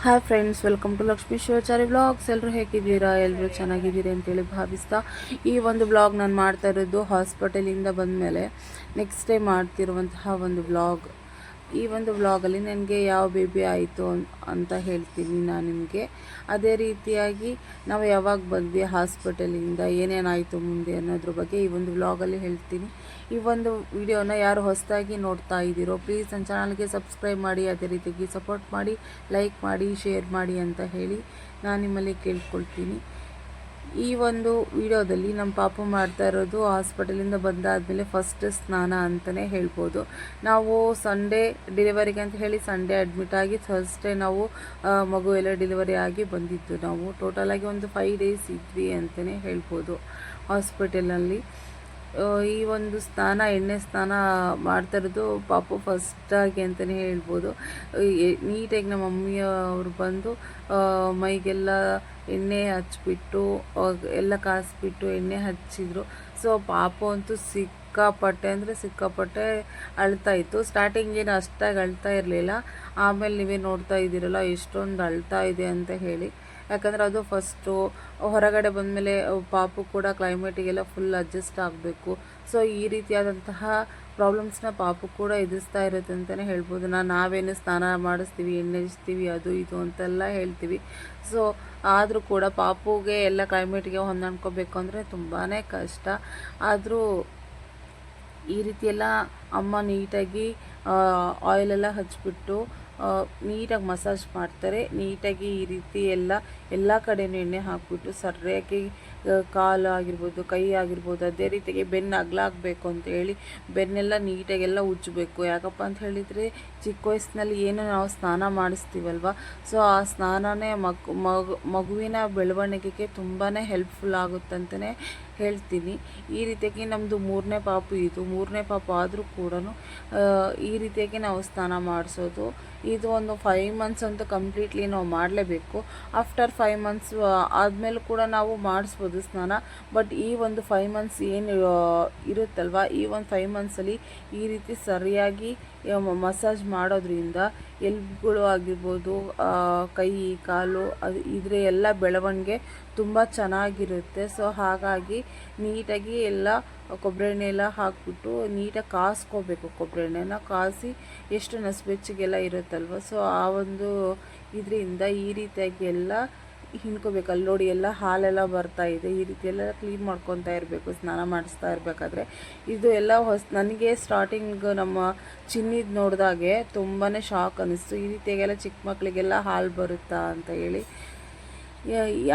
Hi friends, welcome to Lakshmi Shivachari vlogs. ಎಲ್ಲರೂ ಹೇಗಿದ್ದೀರಾ? ಎಲ್ಲರೂ ಚೆನ್ನಾಗಿದ್ದೀರಿ ಅಂತೇಳಿ ಭಾವಿಸ್ತಾ ಈ ಒಂದು ವ್ಲಾಗ್ ನಾನು ಮಾಡ್ತಾ ಇರೋದು ಹಾಸ್ಪಿಟಲಿಂದ ಬಂದಮೇಲೆ ನೆಕ್ಸ್ಟ್ ಡೇ ಮಾಡ್ತಿರುವಂತಹ ಒಂದು ವ್ಲಾಗ್. ಈ ಒಂದು ವ್ಲಾಗಲ್ಲಿ ನನಗೆ ಯಾವ ಬೇಬಿ ಆಯಿತು ಅಂತ ಹೇಳ್ತೀನಿ ನಾನು ನಿಮಗೆ. ಅದೇ ರೀತಿಯಾಗಿ ನಾವು ಯಾವಾಗ ಬಂದ್ವಿ ಹಾಸ್ಪಿಟಲಿಂದ, ಏನೇನಾಯಿತು ಮುಂದೆ ಅನ್ನೋದ್ರ ಬಗ್ಗೆ ಈ ಒಂದು ವ್ಲಾಗಲ್ಲಿ ಹೇಳ್ತೀನಿ. ಈ ಒಂದು ವಿಡಿಯೋನ ಯಾರು ಹೊಸದಾಗಿ ನೋಡ್ತಾ ಇದ್ದೀರೋ ಪ್ಲೀಸ್ ನನ್ನ ಚಾನಲ್ಗೆ ಸಬ್ಸ್ಕ್ರೈಬ್ ಮಾಡಿ, ಅದೇ ರೀತಿಯಾಗಿ ಸಪೋರ್ಟ್ ಮಾಡಿ, ಲೈಕ್ ಮಾಡಿ, ಶೇರ್ ಮಾಡಿ ಅಂತ ಹೇಳಿ ನಾನು ನಿಮ್ಮಲ್ಲಿ ಕೇಳ್ಕೊಳ್ತೀನಿ. ಈ ಒಂದು ವಿಡಿಯೋದಲ್ಲಿ ನಮ್ಮ ಪಾಪು ಮಾಡ್ತಾ ಇರೋದು ಹಾಸ್ಪಿಟಲಿಂದ ಬಂದಾದಮೇಲೆ ಫಸ್ಟ್ ಸ್ನಾನ ಅಂತಲೇ ಹೇಳ್ಬೋದು. ನಾವು ಸಂಡೇ ಡೆಲಿವರಿಗೆ ಅಂತ ಹೇಳಿ ಸಂಡೇ ಅಡ್ಮಿಟ್ ಆಗಿ ಥರ್ಸ್ಡೇ ನಾವು ಮಗು ಎಲ್ಲ ಡೆಲಿವರಿ ಆಗಿ ಬಂದಿದ್ದು. ನಾವು ಟೋಟಲಾಗಿ ಒಂದು 5 ಡೇಸ್ ಇದ್ವಿ ಅಂತಲೇ ಹೇಳ್ಬೋದು ಹಾಸ್ಪಿಟಲಲ್ಲಿ. ಈ ಒಂದು ಸ್ನಾನ, ಎಣ್ಣೆ ಸ್ನಾನ ಮಾಡ್ತಾ ಇರೋದು ಪಾಪು ಫಸ್ಟಾಗಿ ಅಂತಲೇ ಹೇಳ್ಬೋದು. ನೀಟಾಗಿ ನಮ್ಮ ಮಮ್ಮಿಯವರು ಬಂದು ಮೈಗೆಲ್ಲ ಎಣ್ಣೆ ಹಚ್ಬಿಟ್ಟು ಎಲ್ಲ ಕಾಸಿಬಿಟ್ಟು ಎಣ್ಣೆ ಹಚ್ಚಿದ್ರು. ಸೊ ಪಾಪು ಅಂತೂ ಸಿಕ್ಕಾಪಟ್ಟೆ ಅಂದರೆ ಸಿಕ್ಕಾಪಟ್ಟೆ ಅಳ್ತಾಯಿತ್ತು. ಸ್ಟಾರ್ಟಿಂಗ್ ಏನು ಅಷ್ಟಾಗಿ ಅಳ್ತಾ ಇರಲಿಲ್ಲ, ಆಮೇಲೆ ನೀವೇ ನೋಡ್ತಾ ಇದ್ದೀರಲ್ಲ ಎಷ್ಟೊಂದು ಅಳ್ತಾ ಇದೆ ಅಂತ ಹೇಳಿ. ಯಾಕಂದರೆ ಅದು ಫಸ್ಟು ಹೊರಗಡೆ ಬಂದಮೇಲೆ ಪಾಪು ಕೂಡ ಕ್ಲೈಮೇಟಿಗೆಲ್ಲ ಫುಲ್ ಅಡ್ಜಸ್ಟ್ ಆಗಬೇಕು. ಸೊ ಈ ರೀತಿಯಾದಂತಹ ಪ್ರಾಬ್ಲಮ್ಸ್ನ ಪಾಪು ಕೂಡ ಎದುರಿಸ್ತಾ ಇರುತ್ತೆ ಅಂತಲೇ ಹೇಳ್ಬೋದು. ನಾವೇನು ಸ್ನಾನ ಮಾಡಿಸ್ತೀವಿ, ಎಣ್ಣೆ ಹಚ್ತೀವಿ, ಅದು ಇದು ಅಂತೆಲ್ಲ ಹೇಳ್ತೀವಿ. ಸೊ ಆದರೂ ಕೂಡ ಪಾಪುಗೆ ಎಲ್ಲ ಕ್ಲೈಮೇಟಿಗೆ ಹೊಂದಾಣ್ಕೋಬೇಕು ಅಂದರೆ ತುಂಬಾ ಕಷ್ಟ. ಆದರೂ ಈ ರೀತಿಯೆಲ್ಲ ಅಮ್ಮ ನೀಟಾಗಿ ಆಯಿಲೆಲ್ಲ ಹಚ್ಬಿಟ್ಟು ನೀಟಾಗಿ ಮಸಾಜ್ ಮಾಡ್ತಾರೆ. ನೀಟಾಗಿ ಈ ರೀತಿ ಎಲ್ಲ ಕಡೆಯೂ ಎಣ್ಣೆ ಹಾಕಿಬಿಟ್ಟು ಸರಿಯಾಗಿ ಕಾಲು ಆಗಿರ್ಬೋದು, ಕೈ ಆಗಿರ್ಬೋದು, ಅದೇ ರೀತಿಯಾಗಿ ಬೆನ್ನು ಅಗಲಾಗಬೇಕು ಅಂತೇಳಿ ಬೆನ್ನೆಲ್ಲ ನೀಟಾಗೆಲ್ಲ ಉಜ್ಜಬೇಕು. ಯಾಕಪ್ಪ ಅಂತ ಹೇಳಿದರೆ ಚಿಕ್ಕ ವಯಸ್ಸಿನಲ್ಲಿ ಏನು ನಾವು ಸ್ನಾನ ಮಾಡಿಸ್ತೀವಲ್ವ, ಸೊ ಆ ಸ್ನಾನನೇ ಮಗುವಿನ ಬೆಳವಣಿಗೆಗೆ ತುಂಬಾ ಹೆಲ್ಪ್ಫುಲ್ ಆಗುತ್ತಂತಲೇ ಹೇಳ್ತೀನಿ. ಈ ರೀತಿಯಾಗಿ ನಮ್ಮದು 3ನೇ ಪಾಪು, ಇದು 3ನೇ ಪಾಪು ಆದರೂ ಕೂಡ ಈ ರೀತಿಯಾಗಿ ನಾವು ಸ್ನಾನ ಮಾಡಿಸೋದು. ಇದು ಒಂದು 5 ಮಂತ್ಸ್ ಅಂತೂ ಕಂಪ್ಲೀಟ್ಲಿ ನಾವು ಮಾಡಲೇಬೇಕು. ಆಫ್ಟರ್ 5 ಮಂತ್ಸ್ ಆದಮೇಲೂ ಕೂಡ ನಾವು ಮಾಡಿಸ್ಬೋದು ಸ್ನಾನ. ಬಟ್ ಈ ಒಂದು 5 ಮಂತ್ಸ್ ಏನು ಇರುತ್ತಲ್ವ, ಈ ಒಂದು 5 ಮಂತ್ಸಲ್ಲಿ ಈ ರೀತಿ ಸರಿಯಾಗಿ ಮಸಾಜ್ ಮಾಡೋದ್ರಿಂದ ಎಲ್ಬ್ಗಳು ಆಗಿರ್ಬೋದು, ಕೈ ಕಾಲು ಇದ್ರ ಎಲ್ಲ ಬೆಳವಣಿಗೆ ತುಂಬ ಚೆನ್ನಾಗಿರುತ್ತೆ. ಸೊ ಹಾಗಾಗಿ ನೀಟಾಗಿ ಎಲ್ಲ ಕೊಬ್ಬರಿ ಎಣ್ಣೆ ಎಲ್ಲ ಹಾಕಿಬಿಟ್ಟು ನೀಟಾಗಿ ಕಾಸ್ಕೋಬೇಕು. ಕೊಬ್ಬರಿ ಎಣ್ಣೆನ ಕಾಸಿ ಎಷ್ಟು ನಸುಬೆಚ್ಚಗೆಲ್ಲ ಇರುತ್ತಲ್ವ, ಸೊ ಆ ಒಂದು ಇದರಿಂದ ಈ ರೀತಿಯಾಗಿ ಎಲ್ಲ ಹಿಂಡ್ಕೋಬೇಕು. ಅಲ್ಲಿ ನೋಡಿ ಎಲ್ಲ ಹಾಲೆಲ್ಲ ಬರ್ತಾ ಇದೆ. ಈ ರೀತಿ ಎಲ್ಲ ಕ್ಲೀನ್ ಮಾಡ್ಕೊತಾ ಇರಬೇಕು ಸ್ನಾನ ಮಾಡಿಸ್ತಾ ಇರಬೇಕಾದ್ರೆ. ಇದು ಎಲ್ಲ ನನಗೆ ಸ್ಟಾರ್ಟಿಂಗ್ ನಮ್ಮ ಚಿನ್ನಿದು ನೋಡಿದಾಗೆ ತುಂಬಾ ಶಾಕ್ ಅನ್ನಿಸ್ತು. ಈ ರೀತಿಯಾಗೆಲ್ಲ ಚಿಕ್ಕ ಮಕ್ಕಳಿಗೆಲ್ಲ ಹಾಲು ಬರುತ್ತಾ ಅಂತ ಹೇಳಿ.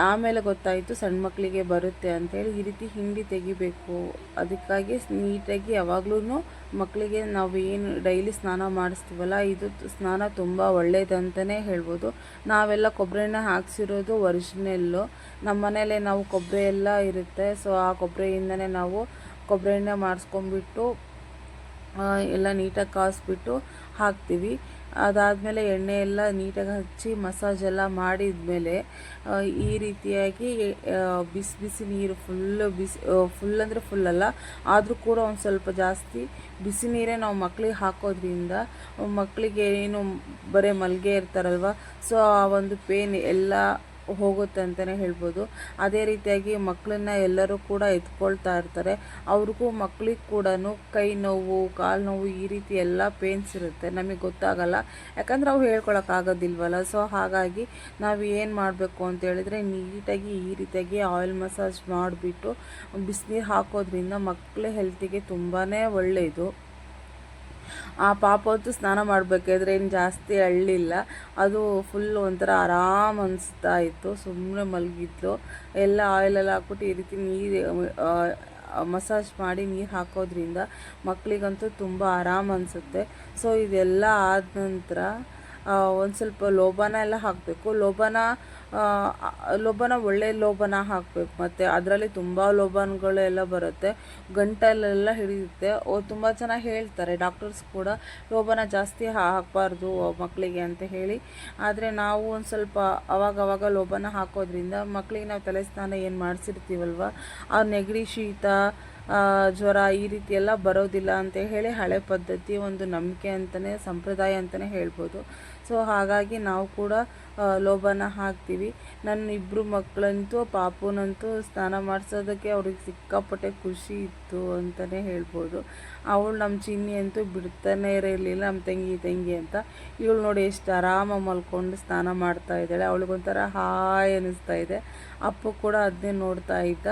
ಆಮೇಲೆ ಗೊತ್ತಾಯಿತು ಸಣ್ಣ ಮಕ್ಕಳಿಗೆ ಬರುತ್ತೆ ಅಂಥೇಳಿ. ಈ ರೀತಿ ಹಿಂಡಿ ತೆಗಿಬೇಕು. ಅದಕ್ಕಾಗಿ ನೀಟಾಗಿ ಯಾವಾಗಲೂ ಮಕ್ಕಳಿಗೆ ನಾವು ಏನು ಡೈಲಿ ಸ್ನಾನ ಮಾಡಿಸ್ತೀವಲ್ಲ, ಇದು ಸ್ನಾನ ತುಂಬ ಒಳ್ಳೆಯದಂತಲೇ ಹೇಳ್ಬೋದು. ನಾವೆಲ್ಲ ಕೊಬ್ಬರಿ ಎಣ್ಣೆ ಹಾಕ್ಸಿರೋದು ಒರಿಜಿನಲ್ಲು. ನಮ್ಮ ಮನೇಲೆ ನಾವು ಕೊಬ್ಬರಿ ಎಲ್ಲ ಇರುತ್ತೆ. ಸೊ ಆ ಕೊಬ್ಬರಿಯಿಂದನೇ ನಾವು ಕೊಬ್ಬರಿ ಎಣ್ಣೆ ಮಾಡಿಸ್ಕೊಂಡ್ಬಿಟ್ಟು ಎಲ್ಲ ನೀಟಾಗಿ ಕಾಯಿಸ್ಬಿಟ್ಟು ಹಾಕ್ತೀವಿ. ಅದಾದಮೇಲೆ ಎಣ್ಣೆ ಎಲ್ಲ ನೀಟಾಗಿ ಹಚ್ಚಿ ಮಸಾಜ್ ಎಲ್ಲ ಮಾಡಿದ್ಮೇಲೆ ಈ ರೀತಿಯಾಗಿ ಬಿಸಿ ಬಿಸಿ ನೀರು ಫುಲ್ ಅಂದರೆ ಫುಲ್ಲಲ್ಲ, ಆದರೂ ಕೂಡ ಒಂದು ಸ್ವಲ್ಪ ಜಾಸ್ತಿ ಬಿಸಿ ನೀರೇ ನಾವು ಮಕ್ಕಳಿಗೆ ಹಾಕೋದ್ರಿಂದ ಮಕ್ಕಳಿಗೆ ಏನು ಬರೀ ಮಲ್ಗೆ ಇರ್ತಾರಲ್ವ, ಸೊ ಆ ಒಂದು ಪೇನ್ ಎಲ್ಲ ಹೋಗುತ್ತೆ ಅಂತಲೇ ಹೇಳ್ಬೋದು. ಅದೇ ರೀತಿಯಾಗಿ ಮಕ್ಕಳನ್ನ ಎಲ್ಲರೂ ಕೂಡ ಎತ್ಕೊಳ್ತಾ ಇರ್ತಾರೆ. ಅವ್ರಿಗೂ ಮಕ್ಕಳಿಗೆ ಕೂಡ ಕೈ ನೋವು, ಕಾಲು ನೋವು, ಈ ರೀತಿ ಎಲ್ಲ ಪೇನ್ಸ್ ಇರುತ್ತೆ. ನಮಗೆ ಗೊತ್ತಾಗಲ್ಲ, ಯಾಕಂದ್ರೆ ಅವು ಹೇಳ್ಕೊಳಕ್ಕಾಗೋದಿಲ್ವಲ್ಲ. ಸೊ ಹಾಗಾಗಿ ನಾವು ಏನು ಮಾಡಬೇಕು ಅಂತ ಹೇಳಿದ್ರೆ ನೀಟಾಗಿ ಈ ರೀತಿಯಾಗಿ ಆಯಿಲ್ ಮಸಾಜ್ ಮಾಡಿಬಿಟ್ಟು ಬಿಸಿನೀರು ಹಾಕೋದ್ರಿಂದ ಮಕ್ಕಳ ಹೆಲ್ತಿಗೆ ತುಂಬಾ ಒಳ್ಳೆಯದು. ಆ ಪಾಪದ್ದು ಸ್ನಾನ ಮಾಡಬೇಕಾದ್ರೆ ಏನು ಜಾಸ್ತಿ ಅಳ್ಳಿಲ್ಲ. ಅದು ಫುಲ್ ಒಂಥರ ಆರಾಮ್ ಅನಿಸ್ತಾ ಇತ್ತು. ಸುಮ್ಮನೆ ಮಲಗಿದ್ಲು. ಎಲ್ಲ ಆಯಿಲೆಲ್ಲ ಹಾಕ್ಬಿಟ್ಟು ಈ ರೀತಿ ನೀರು ಮಸಾಜ್ ಮಾಡಿ ನೀರು ಹಾಕೋದ್ರಿಂದ ಮಕ್ಕಳಿಗಂತೂ ತುಂಬ ಆರಾಮ್ ಅನಿಸುತ್ತೆ. ಸೊ ಇದೆಲ್ಲ ಆದ ನಂತರ ಒಂದು ಸ್ವಲ್ಪ ಲೋಬಾನ ಎಲ್ಲ ಹಾಕಬೇಕು. ಲೋಬಾನ ಒಳ್ಳೆಯ ಲೋಬಾನ ಹಾಕಬೇಕು. ಮತ್ತು ಅದರಲ್ಲಿ ತುಂಬ ಲೋಬಾನ್ಗಳೆಲ್ಲ ಬರುತ್ತೆ, ಗಂಟಲೆಲ್ಲ ಹಿಡಿಯುತ್ತೆ. ತುಂಬ ಚೆನ್ನಾಗಿ ಹೇಳ್ತಾರೆ ಡಾಕ್ಟರ್ಸ್ ಕೂಡ, ಲೋಬಾನ ಜಾಸ್ತಿ ಹಾಕಬಾರ್ದು ಮಕ್ಕಳಿಗೆ ಅಂತ ಹೇಳಿ. ಆದರೆ ನಾವು ಒಂದು ಸ್ವಲ್ಪ ಅವಾಗವಾಗ ಲೋಬಾನ ಹಾಕೋದ್ರಿಂದ ಮಕ್ಕಳಿಗೆ ನಾವು ತಲೆ ಸ್ನಾನ ಏನು ಮಾಡಿಸಿರ್ತೀವಲ್ವ, ಆ ನೆಗಡಿ ಶೀತ ಜ್ವರ ಈ ರೀತಿ ಎಲ್ಲ ಬರೋದಿಲ್ಲ ಅಂತ ಹೇಳಿ ಹಳೆ ಪದ್ಧತಿ ಒಂದು ನಂಬಿಕೆ ಅಂತಲೇ ಸಂಪ್ರದಾಯ ಅಂತಲೇ ಹೇಳ್ಬೋದು. ಸೊ ಹಾಗಾಗಿ ನಾವು ಕೂಡ ಲೋಬನ ಹಾಕ್ತೀವಿ. ನನ್ನ ಇಬ್ಬರು ಮಕ್ಕಳಂತೂ ಪಾಪುನಂತೂ ಸ್ನಾನ ಮಾಡಿಸೋದಕ್ಕೆ ಅವ್ರಿಗೆ ಸಿಕ್ಕಾಪಟ್ಟೆ ಖುಷಿ ಇತ್ತು ಅಂತಲೇ ಹೇಳ್ಬೋದು. ಅವಳು ನಮ್ಮ ಚಿನ್ನಿ ಅಂತೂ ಬಿಡ್ತಾನೆ ಇರಲಿಲ್ಲ, ನಮ್ಮ ತಂಗಿ ಅಂತ. ಇವಳು ನೋಡಿ ಎಷ್ಟು ಆರಾಮಾಗಿ ಮಲ್ಕೊಂಡು ಸ್ನಾನ ಮಾಡ್ತಾ ಇದ್ದಾಳೆ. ಅವಳಿಗೊಂಥರ ಹಾಯ್ ಅನ್ನಿಸ್ತಾ ಇದೆ. ಅಪ್ಪು ಕೂಡ ಅದನ್ನೇ ನೋಡ್ತಾ ಇದ್ದ.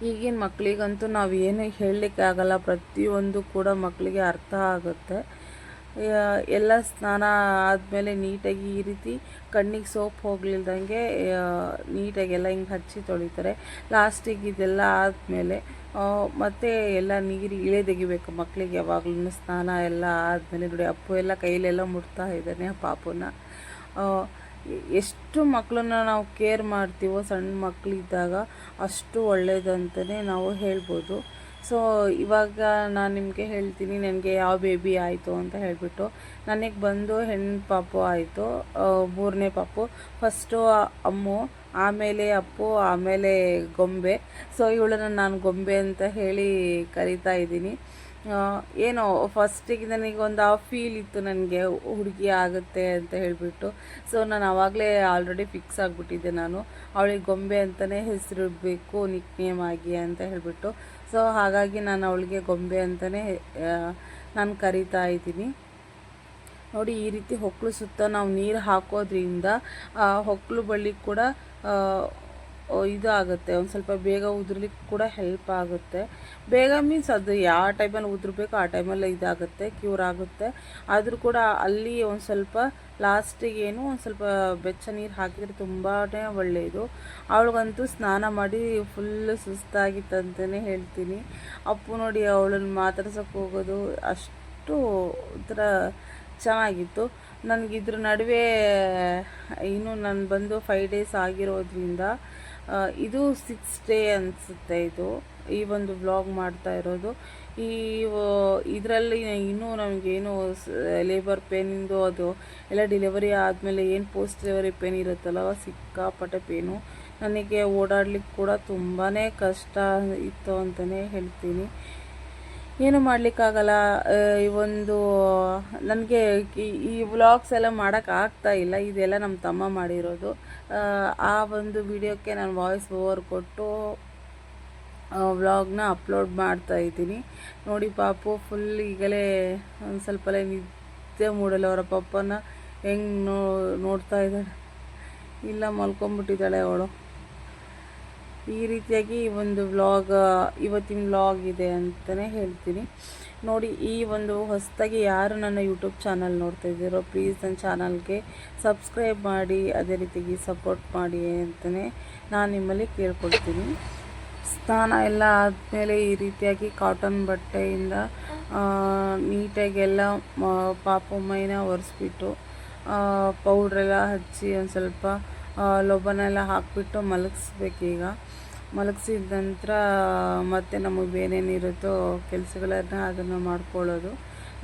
ಈಗಿನ ಮಕ್ಕಳಿಗಂತೂ ನಾವು ಏನು ಹೇಳಲಿಕ್ಕೆ ಆಗಲ್ಲ, ಪ್ರತಿಯೊಂದು ಕೂಡ ಮಕ್ಕಳಿಗೆ ಅರ್ಥ ಆಗುತ್ತೆ. ಎಲ್ಲ ಸ್ನಾನ ಆದಮೇಲೆ ನೀಟಾಗಿ ಈ ರೀತಿ ಕಣ್ಣಿಗೆ ಸೋಪ್ ಹೋಗ್ಲಿಲ್ದಂಗೆ ನೀಟಾಗೆಲ್ಲ ಹಿಂಗೆ ಹಚ್ಚಿ ತೊಳಿತಾರೆ. ಲಾಸ್ಟಿಗೆ ಇದೆಲ್ಲ ಆದಮೇಲೆ ಮತ್ತು ಎಲ್ಲ ನೀರು ಇಳೆ ತೆಗಿಬೇಕು ಮಕ್ಕಳಿಗೆ ಯಾವಾಗಲೂ. ಸ್ನಾನ ಎಲ್ಲ ಆದಮೇಲೆ ನೋಡಿ ಅಪ್ಪು ಎಲ್ಲ ಕೈಲೆಲ್ಲ ಮುಟ್ತಾ ಇದ್ದಾನೆ ಪಾಪುನ. ಎಷ್ಟು ಮಕ್ಕಳನ್ನ ನಾವು ಕೇರ್ ಮಾಡ್ತೀವೋ ಸಣ್ಣ ಮಕ್ಕಳಿದ್ದಾಗ ಅಷ್ಟು ಒಳ್ಳೆಯದಂತಲೇ ನಾವು ಹೇಳ್ಬೋದು. ಸೊ ಇವಾಗ ನಾನು ನಿಮಗೆ ಹೇಳ್ತೀನಿ ನನಗೆ ಯಾವ ಬೇಬಿ ಆಯಿತು ಅಂತ ಹೇಳಿಬಿಟ್ಟು. ನನಗೆ ಬಂದು ಹೆಣ್ಣು ಪಾಪು ಆಯಿತು, 3ನೇ ಪಾಪು. ಫಸ್ಟು ಅಮ್ಮು, ಆಮೇಲೆ ಅಪ್ಪು, ಆಮೇಲೆ ಗೊಂಬೆ. ಸೊ ಇವಳನ್ನು ನಾನು ಗೊಂಬೆ ಅಂತ ಹೇಳಿ ಕರಿತಾ ಇದ್ದೀನಿ. ಏನೋ ಫಸ್ಟಿಗೆ ನನಗೊಂದು ಆ ಫೀಲ್ ಇತ್ತು ನನಗೆ ಹುಡುಗಿ ಆಗುತ್ತೆ ಅಂತ ಹೇಳಿಬಿಟ್ಟು. ಸೊ ನಾನು ಆವಾಗಲೇ ಆಲ್ರೆಡಿ ಫಿಕ್ಸ್ ಆಗಿಬಿಟ್ಟಿದ್ದೆ, ನಾನು ಅವಳಿಗೆ ಗೊಂಬೆ ಅಂತಲೇ ಹೆಸರಿಡಬೇಕು ನಿಕ್ ನೇಮ್ ಆಗಿ ಅಂತ ಹೇಳಿಬಿಟ್ಟು. ಸೊ ಹಾಗಾಗಿ ನಾನು ಅವಳಿಗೆ ಗೊಂಬೆ ಅಂತಲೇ ನಾನು ಕರಿತಾ ಇದ್ದೀನಿ. ನೋಡಿ ಈ ರೀತಿ ಹೊಕ್ಕಳು ಸುತ್ತ ನಾವು ನೀರು ಹಾಕೋದ್ರಿಂದ ಹೊಕ್ಕಳು ಬಳ್ಳಿ ಕೂಡ ಇದು ಆಗುತ್ತೆ, ಒಂದು ಸ್ವಲ್ಪ ಬೇಗ ಉದುರ್ಲಿಕ್ಕೆ ಕೂಡ ಹೆಲ್ಪ್ ಆಗುತ್ತೆ. ಬೇಗ ಮೀನ್ಸ್ ಅದು ಯಾವ ಟೈಮಲ್ಲಿ ಉದುರಬೇಕು ಆ ಟೈಮಲ್ಲಿ ಇದಾಗುತ್ತೆ, ಕ್ಯೂರ್ ಆಗುತ್ತೆ. ಆದರೂ ಕೂಡ ಅಲ್ಲಿ ಒಂದು ಸ್ವಲ್ಪ ಲಾಸ್ಟಿಗೇನು ಒಂದು ಸ್ವಲ್ಪ ಬೆಚ್ಚ ನೀರು ಹಾಕಿದರೆ ತುಂಬಾ ಒಳ್ಳೆಯದು. ಅವಳಿಗಂತೂ ಸ್ನಾನ ಮಾಡಿ ಫುಲ್ ಸುಸ್ತಾಗಿತ್ತಂತಲೇ ಹೇಳ್ತೀನಿ. ಅಪ್ಪು ನೋಡಿ ಅವಳನ್ನು ಮಾತಾಡ್ಸೋಕ್ಕೆ ಹೋಗೋದು ಅಷ್ಟು ಒಂಥರ ಚೆನ್ನಾಗಿತ್ತು. ನನಗಿದ್ರ ನಡುವೆ ಇನ್ನೂ ನಾನು ಬಂದು 5 ಡೇಸ್ ಆಗಿರೋದ್ರಿಂದ ಇದು 6th ಡೇ ಅನಿಸುತ್ತೆ ಇದು ಈ ಒಂದು ವ್ಲಾಗ್ ಮಾಡ್ತಾ ಇರೋದು. ಇದರಲ್ಲಿ ಇನ್ನೂ ನಮಗೇನು ಲೇಬರ್ ಪೇನಿಂದು ಅದು ಎಲ್ಲ ಡೆಲಿವರಿ ಆದಮೇಲೆ ಏನು ಪೋಸ್ಟ್ ಡೆಲಿವರಿ ಪೇನ್ ಇರುತ್ತಲ್ಲ ಸಿಕ್ಕಾಪಟ್ಟೆ ಪೇನು. ನನಗೆ ಓಡಾಡ್ಲಿಕ್ಕೆ ಕೂಡ ತುಂಬಾ ಕಷ್ಟ ಇತ್ತು ಅಂತಲೇ ಹೇಳ್ತೀನಿ. ಏನು ಮಾಡಲಿಕ್ಕಾಗಲ್ಲ. ಈ ಒಂದು ನನಗೆ ಈ ವ್ಲಾಗ್ಸ್ ಎಲ್ಲ ಮಾಡೋಕ್ಕಾಗ್ತಾ ಇಲ್ಲ, ಇದೆಲ್ಲ ನಮ್ಮ ತಮ್ಮ ಮಾಡಿರೋದು. ಆ ಒಂದು ವಿಡಿಯೋಕ್ಕೆ ನಾನು ವಾಯ್ಸ್ ಓವರ್ ಕೊಟ್ಟು ವ್ಲಾಗ್ನ ಅಪ್ಲೋಡ್ ಮಾಡ್ತಾ ಇದ್ದೀನಿ. ನೋಡಿ ಪಾಪು ಫುಲ್ ಈಗಲೇ ಒಂದು ಸ್ವಲ್ಪ ನಿದ್ದೆ ಮೂಡಲ್ಲ, ಅವರ ಪಪ್ಪನ ಹೆಂಗೆ ನೋಡ್ತಾ ಇದ್ದಾಳೆ. ಇಲ್ಲ ಮಲ್ಕೊಂಬಿಟ್ಟಿದ್ದಾಳೆ ಅವಳು. ಈ ರೀತಿಯಾಗಿ ಒಂದು ಇವತ್ತಿನ ವ್ಲಾಗ್ ಇದೆ ಅಂತಲೇ ಹೇಳ್ತೀನಿ. ನೋಡಿ ಈ ಒಂದು ಹೊಸದಾಗಿ ಯಾರು ನನ್ನ ಯೂಟ್ಯೂಬ್ ಚಾನಲ್ ನೋಡ್ತಾ ಇದ್ದೀರೋ ಪ್ಲೀಸ್ ನನ್ನ ಚಾನಲ್ಗೆ ಸಬ್ಸ್ಕ್ರೈಬ್ ಮಾಡಿ, ಅದೇ ರೀತಿಯಾಗಿ ಸಪೋರ್ಟ್ ಮಾಡಿ ಅಂತಲೇ ನಾನು ನಿಮ್ಮಲ್ಲಿ ಕೇಳ್ಕೊಳ್ತೀನಿ. ಸ್ನಾನ ಎಲ್ಲ ಆದಮೇಲೆ ಈ ರೀತಿಯಾಗಿ ಕಾಟನ್ ಬಟ್ಟೆಯಿಂದ ನೀಟಾಗೆಲ್ಲ ಪಾಪು ಮೈನ ಒರೆಸ್ಬಿಟ್ಟು ಪೌಡ್ರೆಲ್ಲ ಹಚ್ಚಿ ಒಂದು ಸ್ವಲ್ಪ ಲೋಬನೆಲ್ಲ ಹಾಕಿಬಿಟ್ಟು ಮಲಗಿಸ್ಬೇಕೀಗ. ಮಲಗಿಸಿದ ನಂತರ ಮತ್ತೆ ನಮಗೆ ಏನೇನಿರುತ್ತೋ ಕೆಲಸಗಳನ್ನು ಅದನ್ನು ಮಾಡ್ಕೊಳ್ಳೋದು.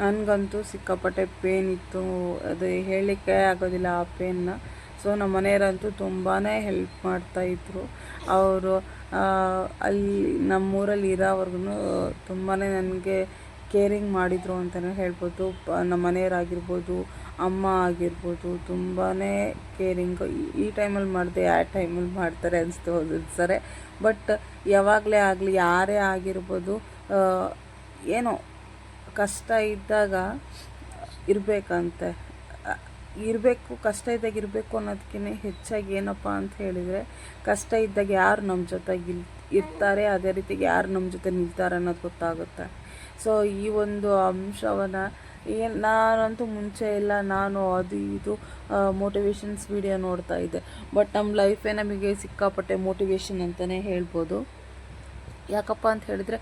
ನನಗಂತೂ ಸಿಕ್ಕಾಪಟ್ಟೆ ಪೇನ್ ಇತ್ತು, ಅದು ಹೇಳಲಿಕ್ಕೆ ಆಗೋದಿಲ್ಲ ಆ ಪೇನ್ನ. ಸೊ ನಮ್ಮ ಮನೆಯವರಂತೂ ತುಂಬಾ ಹೆಲ್ಪ್ ಮಾಡ್ತಾಯಿದ್ರು. ಅವರು ಅಲ್ಲಿ ನಮ್ಮೂರಲ್ಲಿ ಇರೋವರೆಗೂ ತುಂಬಾ ನನಗೆ ಕೇರಿಂಗ್ ಮಾಡಿದರು ಅಂತಲೇ ಹೇಳ್ಬೋದು. ನಮ್ಮ ಮನೆಯವರಾಗಿರ್ಬೋದು, ಅಮ್ಮ ಆಗಿರ್ಬೋದು, ತುಂಬಾ ಕೇರಿಂಗು. ಈ ಟೈಮಲ್ಲಿ ಮಾಡಿದೆ ಆ ಟೈಮಲ್ಲಿ ಮಾಡ್ತಾರೆ ಅನಿಸ್ತು ಒಂದೊಂದು ಸರಿ. ಬಟ್ ಯಾವಾಗಲೇ ಆಗಲಿ ಯಾರೇ ಆಗಿರ್ಬೋದು, ಏನೋ ಕಷ್ಟ ಇದ್ದಾಗ ಇರಬೇಕು, ಕಷ್ಟ ಇದ್ದಾಗ ಇರಬೇಕು ಅನ್ನೋದಕ್ಕಿಂತ ಹೆಚ್ಚಾಗಿ ಏನಪ್ಪ ಅಂತ ಹೇಳಿದರೆ, ಕಷ್ಟ ಇದ್ದಾಗ ಯಾರು ನಮ್ಮ ಜೊತೆಗೆ ಇರ್ತಾರೆ, ಅದೇ ರೀತಿಗೆ ಯಾರು ನಮ್ಮ ಜೊತೆ ನಿಲ್ತಾರೆ ಅನ್ನೋದು ಗೊತ್ತಾಗುತ್ತೆ. ಸೊ ಈ ಒಂದು ಅಂಶವನ್ನು ನಾನಂತೂ ಮುಂಚೆ ಎಲ್ಲ ನಾನು ಅದು ಇದು ಮೋಟಿವೇಶನ್ಸ್ ವಿಡಿಯೋ ನೋಡ್ತಾ ಇದ್ದೆ. ಬಟ್ ನಮ್ಮ ಲೈಫೇ ನಮಗೆ ಸಿಕ್ಕಾಪಟ್ಟೆ ಮೋಟಿವೇಶನ್ ಅಂತಲೇ ಹೇಳ್ಬೋದು. ಯಾಕಪ್ಪ ಅಂತ ಹೇಳಿದರೆ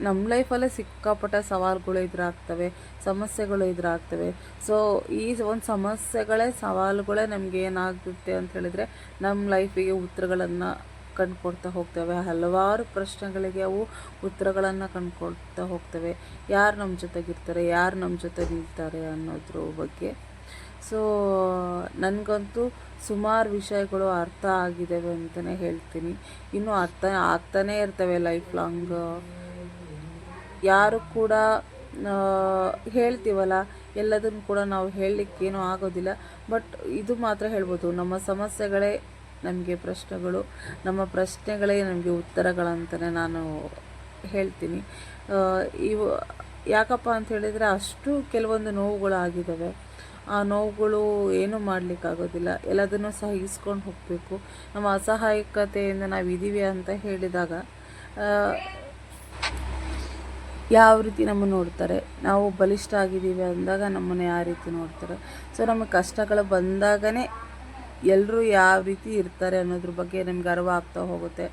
ನಮ್ಮ ಲೈಫಲ್ಲೇ ಸಿಕ್ಕಾಪಟ್ಟೆ ಸವಾಲುಗಳು ಎದುರಾಗ್ತವೆ, ಸಮಸ್ಯೆಗಳು ಎದುರಾಗ್ತವೆ. ಸೊ ಈ ಒಂದು ಸವಾಲುಗಳೇ ನಮಗೆ ಏನಾಗುತ್ತೆ ಅಂತ ಹೇಳಿದರೆ ನಮ್ಮ ಲೈಫಿಗೆ ಉತ್ತರಗಳನ್ನು ಕಂಡುಕೊಡ್ತಾ ಹೋಗ್ತವೆ. ಹಲವಾರು ಪ್ರಶ್ನೆಗಳಿಗೆ ಅವು ಉತ್ತರಗಳನ್ನು ಕಂಡುಕೊಡ್ತಾ ಹೋಗ್ತವೆ. ಯಾರು ನಮ್ಮ ಜೊತೆಗಿರ್ತಾರೆ, ಯಾರು ನಮ್ಮ ಜೊತೆ ನಿಲ್ತಾರೆ ಅನ್ನೋದ್ರ ಬಗ್ಗೆ. ಸೊ ನನಗಂತೂ ಸುಮಾರು ವಿಷಯಗಳು ಅರ್ಥ ಆಗಿದ್ದಾವೆ ಅಂತಲೇ ಹೇಳ್ತೀನಿ. ಇನ್ನೂ ಅರ್ಥ ಆಗ್ತಾನೇ ಇರ್ತವೆ ಲೈಫ್ ಲಾಂಗ್. ಯಾರು ಕೂಡ ಹೇಳ್ತೀವಲ್ಲ, ಎಲ್ಲದನ್ನು ಕೂಡ ನಾವು ಹೇಳಲಿಕ್ಕೇನೂ ಆಗೋದಿಲ್ಲ. ಬಟ್ ಇದು ಮಾತ್ರ ಹೇಳ್ಬೋದು, ನಮ್ಮ ಸಮಸ್ಯೆಗಳೇ ನಮಗೆ ಪ್ರಶ್ನೆಗಳು, ನಮ್ಮ ಪ್ರಶ್ನೆಗಳೇ ನಮಗೆ ಉತ್ತರಗಳಂತಲೇ ನಾನು ಹೇಳ್ತೀನಿ. ಇವು ಯಾಕಪ್ಪ ಅಂತ ಹೇಳಿದರೆ, ಅಷ್ಟು ಕೆಲವೊಂದು ನೋವುಗಳಾಗಿದ್ದಾವೆ. ಆ ನೋವುಗಳು ಏನೂ ಮಾಡಲಿಕ್ಕಾಗೋದಿಲ್ಲ, ಎಲ್ಲದನ್ನು ಸಹಿಸ್ಕೊಂಡು ಹೋಗಬೇಕು. ನಮ್ಮ ಅಸಹಾಯಕತೆಯಿಂದ ನಾವು ಇದ್ದೀವಿ ಅಂತ ಹೇಳಿದಾಗ ಯಾವ ರೀತಿ ನಮ್ಮನ್ನು ನೋಡ್ತಾರೆ, ನಾವು ಬಲಿಷ್ಠ ಆಗಿದ್ದೀವಿ ಅಂದಾಗ ನಮ್ಮನ್ನು ಯಾವ ರೀತಿ ನೋಡ್ತಾರೆ. ಸೊ ನಮಗೆ ಕಷ್ಟಗಳು ಬಂದಾಗನೇ ಎಲ್ಲರೂ ಯಾವ ರೀತಿ ಇರ್ತಾರೆ ಅನ್ನೋದ್ರ ಬಗ್ಗೆ ನಮ್ಗೆ ಅರಿವು ಆಗ್ತಾ ಹೋಗುತ್ತೆ.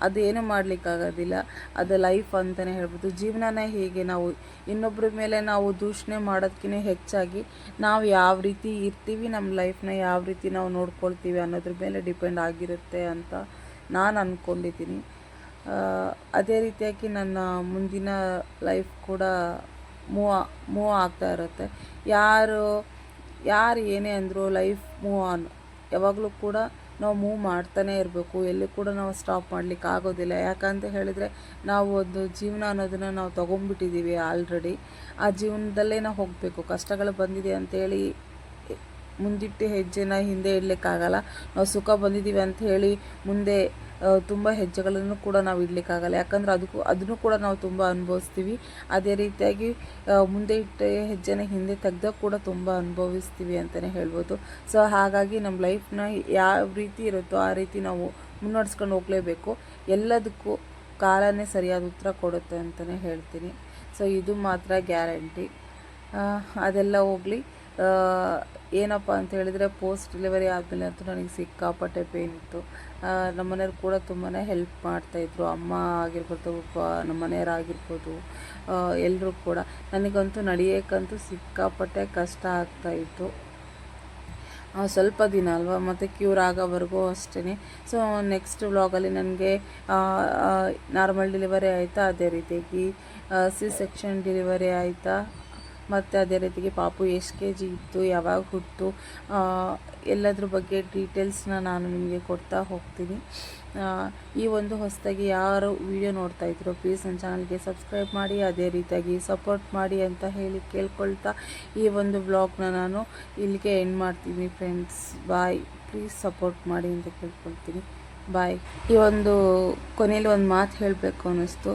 ಅದೇನು ಮಾಡಲಿಕ್ಕಾಗೋದಿಲ್ಲ, ಅದು ಲೈಫ್ ಅಂತಲೇ ಹೇಳ್ಬೋದು. ಜೀವನನೇ ಹೀಗೆ, ನಾವು ಇನ್ನೊಬ್ಬರ ಮೇಲೆ ನಾವು ದೂಷಣೆ ಮಾಡೋದಕ್ಕಿಂತ ಹೆಚ್ಚಾಗಿ ನಾವು ಯಾವ ರೀತಿ ಇರ್ತೀವಿ, ನಮ್ಮ ಲೈಫ್ನ ಯಾವ ರೀತಿ ನಾವು ನೋಡ್ಕೊಳ್ತೀವಿ ಅನ್ನೋದ್ರ ಮೇಲೆ ಡಿಪೆಂಡ್ ಆಗಿರುತ್ತೆ ಅಂತ ನಾನು ಅಂದ್ಕೊಂಡಿದ್ದೀನಿ. ಅದೇ ರೀತಿಯಾಗಿ ನನ್ನ ಮುಂದಿನ ಲೈಫ್ ಕೂಡ ಮೂವ್ ಆಗ್ತಾ ಇರುತ್ತೆ. ಯಾರು ಏನೇ ಅಂದರೂ ಲೈಫ್ ಮೂವ್ ಆನ್, ಯಾವಾಗಲೂ ಕೂಡ ನಾವು ಮೂವ್ ಮಾಡ್ತಾನೇ ಇರಬೇಕು. ಎಲ್ಲಿ ಕೂಡ ನಾವು ಸ್ಟಾಪ್ ಮಾಡಲಿಕ್ಕೆ ಆಗೋದಿಲ್ಲ. ಯಾಕಂತ ಹೇಳಿದರೆ, ನಾವು ಒಂದು ಜೀವನ ಅನ್ನೋದನ್ನು ನಾವು ತೊಗೊಂಡ್ಬಿಟ್ಟಿದ್ದೀವಿ ಆಲ್ರೆಡಿ. ಆ ಜೀವನದಲ್ಲೇ ನಾವು ಹೋಗಬೇಕು. ಕಷ್ಟಗಳು ಬಂದಿದೆ ಅಂತೇಳಿ ಮುಂದಿಟ್ಟು ಹೆಜ್ಜೆನ ಹಿಂದೆ ಇಡಲಿಕ್ಕಾಗಲ್ಲ. ನಾವು ಸುಖ ಬಂದಿದ್ದೀವಿ ಅಂತ ಹೇಳಿ ಮುಂದೆ ತುಂಬ ಹೆಜ್ಜೆಗಳನ್ನು ಕೂಡ ನಾವು ಇಡಲಿಕ್ಕಾಗಲ್ಲ. ಯಾಕಂದರೆ ಅದನ್ನು ಕೂಡ ನಾವು ತುಂಬ ಅನುಭವಿಸ್ತೀವಿ. ಅದೇ ರೀತಿಯಾಗಿ ಮುಂದೆ ಇಟ್ಟ ಹೆಜ್ಜೆನ ಹಿಂದೆ ತೆಗ್ದಾಗ ಕೂಡ ತುಂಬ ಅನುಭವಿಸ್ತೀವಿ ಅಂತಲೇ ಹೇಳ್ಬೋದು. ಸೊ ಹಾಗಾಗಿ ನಮ್ಮ ಲೈಫ್ನ ಯಾವ ರೀತಿ ಇರುತ್ತೋ ಆ ರೀತಿ ನಾವು ಮುನ್ನಡೆಸ್ಕೊಂಡು ಹೋಗಲೇಬೇಕು. ಎಲ್ಲದಕ್ಕೂ ಕಾಲನೇ ಸರಿಯಾದ ಉತ್ತರ ಕೊಡುತ್ತೆ ಅಂತಲೇ ಹೇಳ್ತೀನಿ. ಸೊ ಇದು ಮಾತ್ರ ಗ್ಯಾರಂಟಿ. ಅದೆಲ್ಲ ಹೋಗಲಿ. ಏನಪ್ಪ ಅಂತ ಹೇಳಿದರೆ, ಪೋಸ್ಟ್ ಡೆಲಿವರಿ ಆದಮೇಲೆ ಅಂತೂ ನನಗೆ ಸಿಕ್ಕಾಪಟ್ಟೆ ಪೇನ್ ಇತ್ತು. ನಮ್ಮ ಮನೆಯವ್ರು ಕೂಡ ತುಂಬಾ ಹೆಲ್ಪ್ ಮಾಡ್ತಾಯಿದ್ರು. ಅಮ್ಮ ಆಗಿರ್ಬೋದು, ನಮ್ಮ ಮನೆಯವರಾಗಿರ್ಬೋದು, ಎಲ್ಲರೂ ಕೂಡ. ನನಗಂತೂ ನಡೆಯೋಕ್ಕಂತೂ ಸಿಕ್ಕಾಪಟ್ಟೆ ಕಷ್ಟ ಆಗ್ತಾಯಿತ್ತು. ಸ್ವಲ್ಪ ದಿನ ಅಲ್ವಾ, ಮತ್ತು ಕ್ಯೂರ್ ಆಗೋವರೆಗೂ ಅಷ್ಟೇ. ಸೊ ನೆಕ್ಸ್ಟ್ ವ್ಲಾಗಲ್ಲಿ ನನಗೆ ನಾರ್ಮಲ್ ಡೆಲಿವರಿ ಆಯಿತಾ, ಅದೇ ರೀತಿಯಾಗಿ ಸೆಕ್ಷನ್ ಡೆಲಿವರಿ ಆಯಿತಾ, ಮತ್ತು ಅದೇ ರೀತಿಗೆ ಪಾಪು ಎಷ್ಟು kg ಇತ್ತು, ಯಾವಾಗ ಹುಟ್ಟಿತು, ಎಲ್ಲದ್ರ ಬಗ್ಗೆ ಡೀಟೇಲ್ಸ್ನ ನಾನು ನಿಮಗೆ ಕೊಡ್ತಾ ಹೋಗ್ತೀನಿ. ಈ ಒಂದು ಹೊಸದಾಗಿ ಯಾರು ವಿಡಿಯೋ ನೋಡ್ತಾಯಿದ್ರು, ಪ್ಲೀಸ್ ನನ್ನ ಚಾನಲ್ಗೆ ಸಬ್ಸ್ಕ್ರೈಬ್ ಮಾಡಿ, ಅದೇ ರೀತಿಯಾಗಿ ಸಪೋರ್ಟ್ ಮಾಡಿ ಅಂತ ಹೇಳಿ ಕೇಳ್ಕೊಳ್ತಾ ಈ ಒಂದು ವ್ಲಾಗ್ನ ನಾನು ಇಲ್ಲಿಗೆ ಎಂಡ್ ಮಾಡ್ತೀನಿ ಫ್ರೆಂಡ್ಸ್. ಬಾಯ್. ಪ್ಲೀಸ್ ಸಪೋರ್ಟ್ ಮಾಡಿ ಅಂತ ಕೇಳ್ಕೊಳ್ತೀನಿ. ಬಾಯ್. ಈ ಒಂದು ಕೊನೆಯಲ್ಲಿ ಒಂದು ಮಾತು ಹೇಳಬೇಕು ಅನ್ನಿಸ್ತು.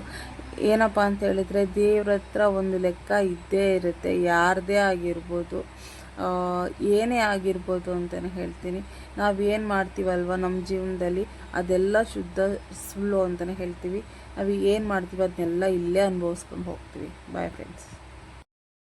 ಏನಪ್ಪ ಅಂತ ಹೇಳಿದರೆ, ದೇವ್ರ ಹತ್ರ ಒಂದು ಲೆಕ್ಕ ಇದ್ದೇ ಇರುತ್ತೆ. ಯಾರದೇ ಆಗಿರ್ಬೋದು, ಏನೇ ಆಗಿರ್ಬೋದು ಅಂತಲೇ ಹೇಳ್ತೀನಿ. ನಾವೇನು ಮಾಡ್ತೀವಲ್ವ ನಮ್ಮ ಜೀವನದಲ್ಲಿ, ಅದೆಲ್ಲ ಶುದ್ಧ ಸುಳ್ಳು ಅಂತಲೇ ಹೇಳ್ತೀವಿ. ನಾವು ಏನು ಮಾಡ್ತೀವಿ ಅದನ್ನೆಲ್ಲ ಇಲ್ಲೇ ಅನುಭವಿಸ್ಕೊಂಡು ಹೋಗ್ತೀವಿ. Bye friends.